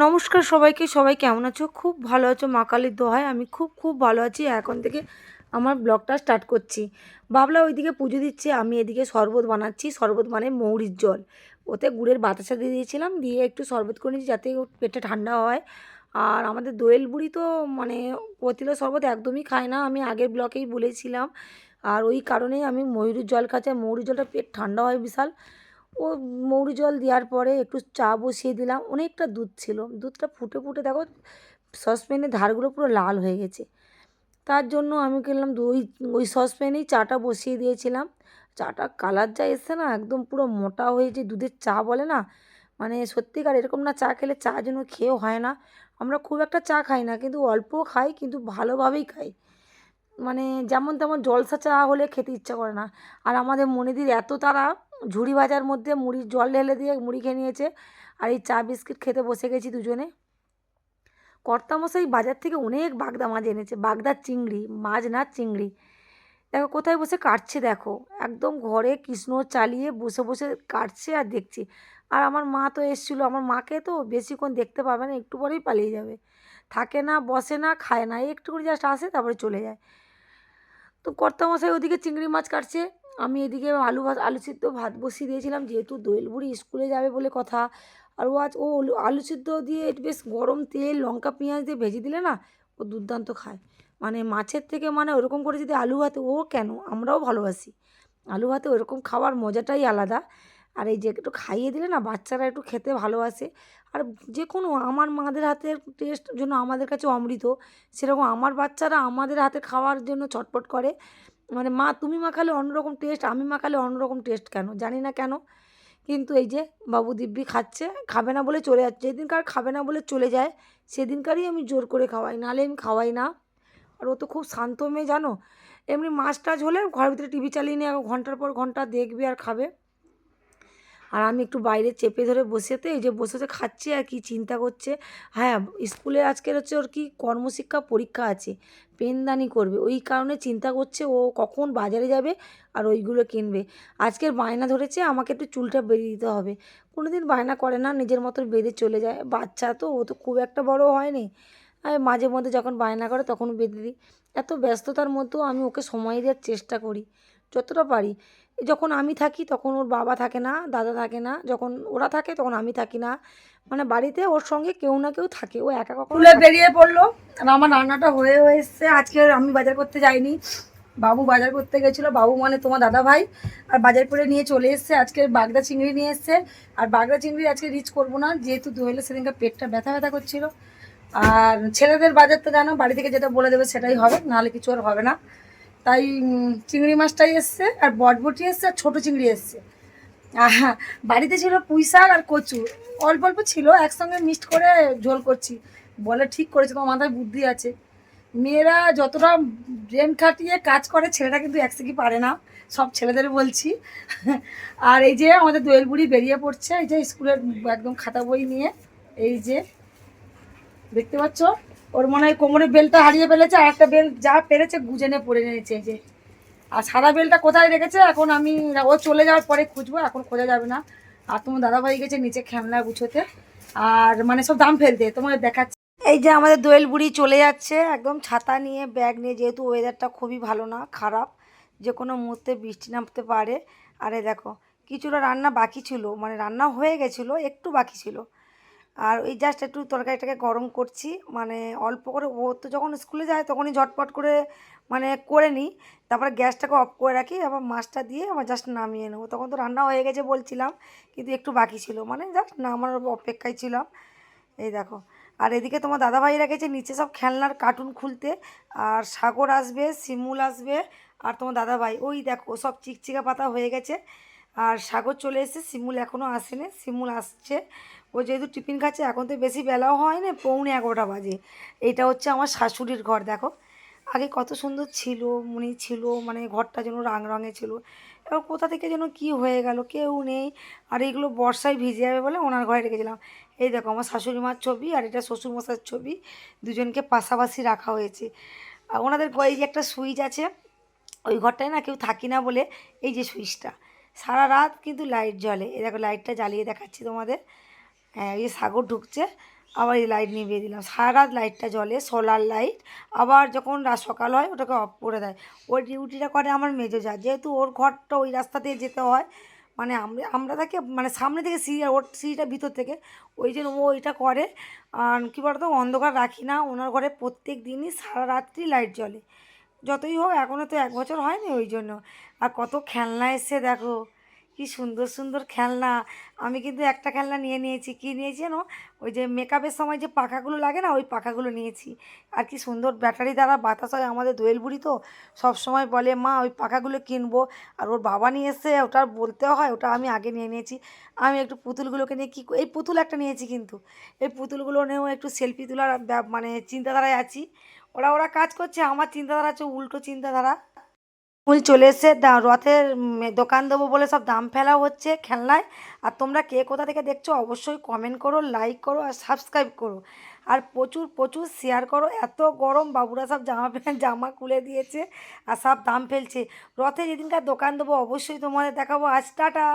নমস্কার সবাইকে। সবাই কেমন আছো? খুব ভালো আছো? মা কালীর দোহায় আমি খুব খুব ভালো আছি। এখন থেকে আমার ব্লগটা স্টার্ট করছি। বাবলা ওইদিকে পুজো দিচ্ছে, আমি এদিকে শরবত বানাচ্ছি। শরবত মানে মৌরির জল, ওতে গুড়ের বাতাসা দিয়ে দিয়েছিলাম, দিয়ে একটু শরবত করে নিয়েছি যাতে ওর পেটটা ঠান্ডা হয়। আর আমাদের দোয়েল বুড়ি তো মানে পতিলা শরবত একদমই খায় না, আমি আগের ব্লকেই বলেছিলাম। আর ওই কারণেই আমি ময়ূরের জল খাচ্ছি। মৌরির জলটা পেট ঠান্ডা হয় বিশাল। ও মৌরি জল দেওয়ার পরে একটু চা বসিয়ে দিলাম, অনেকটা দুধ ছিল, দুধটা ফুটে ফুটে দেখো সসপ্যানের ধারগুলো পুরো লাল হয়ে গেছে। তার জন্য আমি কিনলাম ওই ওই সসপ্যানেই চাটা বসিয়ে দিয়েছিলাম। চাটা কালার যা এসছে না, একদম পুরো মোটা হয়েছে, দুধের চা বলে না, মানে সত্যিকার এরকম না চা খেলে চা যেন খেয়েও হয় না। আমরা খুব একটা চা খাই না, কিন্তু অল্প খাই, কিন্তু ভালোভাবেই খাই। মানে যেমন তেমন জলসা চা হলে খেতে ইচ্ছা করে না। আর আমাদের মনিদির এত তারা, ঝুড়ি ভাজার মধ্যে মুড়ির জল ঢেলে দিয়ে মুড়ি খেয়ে নিয়েছে, আর এই চা বিস্কিট খেতে বসে গেছি দুজনে। কর্তামশাই বাজার থেকে অনেক বাগদা মাছ এনেছে, বাগদার চিংড়ি মাছ না চিংড়ি। দেখো কোথায় বসে কাটছে, দেখো একদম ঘরে কৃষ্ণ চালিয়ে বসে বসে কাটছে আর দেখছি। আর আমার মা তো এসেছিলো, আমার মাকে তো বেশিক্ষণ দেখতে পাবে না, একটু পরেই পালিয়ে যাবে। থাকে না, বসে না, খায় না, এই একটু করে জাস্ট আসে তারপরে চলে যায়। তো কর্তামশাই ওদিকে চিংড়ি মাছ কাটছে, আমি এদিকে আলু সিদ্ধ ভাত বসিয়ে দিয়েছিলাম, যেহেতু দোয়েল বুড়ি স্কুলে যাবে বলে কথা। আর ও আলু সিদ্ধ দিয়ে একটু বেশ গরম তেল লঙ্কা পেঁয়াজ দিয়ে ভেজে দিলে না, ও দুর্দান্ত খায়। মানে মাছের থেকে মানে ওরকম করে যদি আলু ভাতে, ও কেন আমরাও ভালোবাসি আলু ভাতে, ওরকম খাওয়ার মজাটাই আলাদা। আর এই যে একটু খাইয়ে দিলে না বাচ্চারা একটু খেতে ভালোবাসে। আর যে কোনো আমার মাদের হাতের টেস্ট জন্য আমাদের কাছে অমৃত, সেরকম আমার বাচ্চারা আমাদের হাতে খাওয়ার জন্য ছটফট করে। মানে মা তুমি মাখালে অন্যরকম টেস্ট, আমি মাখালে অন্যরকম টেস্ট, কেন জানি না কেন। কিন্তু এই যে বাবু দিব্যি খাচ্ছে, খাবে না বলে চলে যাচ্ছে। যেদিনকার খাবে না বলে চলে যায় সেদিনকারই আমি জোর করে খাওয়াই, নাহলে আমি খাওয়াই না। আর ও তো খুব শান্ত মেয়ে জানো। এমনি মাছ টাছ হলে ঘরের ভিতরে টিভি চালিয়ে নিয়ে ঘন্টার পর ঘন্টা দেখবে আর খাবে। আর আমি একটু বাইরে চেপে ধরে বসেতে এই যে বসে খাচ্ছি আর কি চিন্তা করছে। হ্যাঁ, স্কুলে আজকের হচ্ছে ওর কি কর্মশিক্ষা পরীক্ষা আছে, পেনদানি করবে, ওই কারণে চিন্তা করছে ও কখন বাজারে যাবে আর ওইগুলো কিনবে। আজকের বায়না ধরেছে আমাকে একটু চুলটা বেঁধে দিতে হবে। কোনো দিন বায়না করে না, নিজের মতো বেঁধে চলে যায়, বাচ্চা তো ও তো খুব একটা বড় হয়নি। আর মাঝে মধ্যে যখন বায়না করে তখন বেঁধে দিই। এত ব্যস্ততার মধ্যেও আমি ওকে সময় দেওয়ার চেষ্টা করি যতটা পারি। যখন আমি থাকি তখন ওর বাবা থাকে না, দাদা থাকে না, যখন ওরা থাকে তখন আমি থাকি না। মানে বাড়িতে ওর সঙ্গে কেউ না কেউ থাকে, ও একা কখনো বেরিয়ে পড়লো। আর আমার রান্নাটা হয়েও এসছে। আজকে আমি বাজার করতে যাইনি, বাবু বাজার করতে গেছিলো, বাবু মানে তোমার দাদা ভাই। আর বাজার করে নিয়ে চলে এসছে, আজকে বাগদা চিংড়ি নিয়ে এসছে। আর বাগদা চিংড়ি আজকে রিচ করবো না, যেহেতু দোয়েলের সেদিনকে পেটটা ব্যথা ব্যথা করছিল। আর ছেলেদের বাজার তো জানো, বাড়ি থেকে যেটা বলে দেবে সেটাই হবে, নাহলে কিছু আর হবে না। তাই চিংড়ি মাছটাই এসছে, আর বটবটি এসছে, আর ছোটো চিংড়ি এসছে। আহা, বাড়িতে ছিল পুঁই শাক আর কচু, অল্প অল্প ছিল, একসঙ্গে মিক্সড করে ঝোল করছি। বলে ঠিক করেছে, তোমার মাথায় বুদ্ধি আছে। মেয়েরা যতটা ব্রেন খাটিয়ে কাজ করে, ছেলেটা কিন্তু একসেকি পারে না, সব ছেলেদের বলছি। আর এই যে আমাদের দোয়েল বুড়ি বেরিয়ে পড়ছে, এই যে স্কুলের একদম খাতা বই নিয়ে, এই যে দেখতে পাচ্ছ, ওর মনে হয় কোমরের বেলটা হারিয়ে ফেলেছে, আর একটা বেল যা পেরেছে গুজে নিয়ে পড়ে নিয়েছে এই যে। আর সাদা বেলটা কোথায় রেখেছে এখন আমি, ও চলে যাওয়ার পরে খুঁজবো, এখন খোঁজা যাবে না। আর তোমার দাদাভাই গেছে নিচে খেলনা গুছোতে, আর মানে সব দাম ফেলতে, তোমাদের দেখাচ্ছে। এই যে আমাদের দোয়েল বুড়ি চলে যাচ্ছে একদম ছাতা নিয়ে, ব্যাগ নিয়ে, যেহেতু ওয়েদারটা খুবই ভালো না, খারাপ, যে কোনো মুহূর্তে বৃষ্টি নামতে পারে। আরে দেখো কিছুটা রান্না বাকি ছিল, মানে রান্না হয়ে গেছিলো, একটু বাকি ছিল। আর ওই জাস্ট একটু তরকারিটাকে গরম করছি, মানে অল্প করে, ও তো যখন স্কুলে যায় তখনই ঝটপট করে মানে করে নিই, তারপরে গ্যাসটাকে অফ করে রাখি, আবার মাছটা দিয়ে আবার জাস্ট নামিয়ে নেবো, তখন তো রান্না হয়ে গেছে বলছিলাম, কিন্তু একটু বাকি ছিল, মানে জাস্ট নামার অপেক্ষায় ছিলাম। এই দেখো, আর এদিকে তোমার দাদাভাইরা গেছে নিচে সব খেলনার কার্টুন খুলতে। আর সাগর আসবে, শিমুল আসবে, আর তোমার দাদাভাই ওই দেখো সব চিকচিকা পাতা হয়ে গেছে। আর সাগর চলে এসেছে, শিমুল এখনও আসেনি, শিমুল আসছে। ও যেহেতু টিফিন খাচ্ছে, এখন তো বেশি বেলাও হয় না, 11:45 বাজে। এটা হচ্ছে আমার শাশুড়ির ঘর, দেখো আগে কত সুন্দর ছিল, মনে ছিল, মানে ঘরটা যেন রাং রঙে ছিল। এবার কোথা থেকে যেন কি হয়ে গেল, কেউ নেই। আর এইগুলো বর্ষায় ভিজে যাবে বলে ওনার ঘরে রেখেছিলাম। এই দেখো আমার শাশুড়ি মার ছবি, আর এটা শ্বশুরমশাইয়ের ছবি, দুজনকে পাশাপাশি রাখা হয়েছে। আর ওনাদের এই যে একটা সুইচ আছে, ওই ঘরটায় না কেউ থাকি না বলে এই যে সুইচটা, সারা রাত কিন্তু লাইট জ্বলে। এই দেখো লাইটটা জ্বালিয়ে দেখাচ্ছি তোমাদের। হ্যাঁ, এই যে সাগর ঢুকছে, আবার এই লাইট নিভিয়ে দিলাম, সারা রাত লাইটটা জ্বলে, সোলার লাইট। আবার যখন রাত সকাল হয় ওটাকে অফ করে দেয়। ওই ডিউটিটা করে আমার মেজো যা, যেহেতু ওর ঘরটা ওই রাস্তা দিয়ে যেতে হয়, মানে আমরা আমরা তাকে মানে সামনে থেকে সিঁড়ি, আর ওর সিঁড়িটা ভিতর থেকে, ওই জন্য ও এটা করে। আর কী বলতো, অন্ধকার রাখি না ওনার ঘরে, প্রত্যেক দিনই সারা রাত্রি লাইট জ্বলে। যতই হোক এখনও তো 1 বছর হয়নি ওই জন্য। আর কত খেলনা এসছে দেখো, কি সুন্দর সুন্দর খেলনা। আমি কিন্তু একটা খেলনা নিয়ে নিয়েছি, কি নিয়েছি জানো, ওই যে মেকআপের সময় যে পাখাগুলো লাগে না, ওই পাখাগুলো নিয়েছি। আর কি সুন্দর ব্যাটারি দ্বারা বাতাস হয়, আমাদের দোয়েল বুড়ি তো সব সময় বলে মা ওই পাখাগুলো কিনবো। আর ওর বাবা নিয়ে এসে ওটা বলতে হয়, ওটা আমি আগে নিয়ে নিয়েছি। আমি একটু পুতুলগুলোকে নিয়ে কী, এই পুতুল একটা নিয়েছি কিন্তু, এই পুতুলগুলো নিয়েও একটু সেলফি তোলার মানে চিন্তাধারায় আছি। ওরা ওরা কাজ করছে, আমার চিন্তাধারা হচ্ছে উল্টো চিন্তাধারা। ফুল চলে এসছে, রথের দোকান দেবো বলে সব দাম ফেলা হচ্ছে খেলনায়। আর তোমরা কে কোথা থেকে দেখছো অবশ্যই কমেন্ট করো, লাইক করো আর সাবস্ক্রাইব করো। আর প্রচুর প্রচুর শেয়ার করো। এত গরম, বাবুরা সব জামা প্যান্ট জামা খুলে দিয়েছে আর সব দাম ফেলছে। রথে যেদিনকার দোকান দেবো অবশ্যই তোমাদের দেখাবো। আজ টাটা।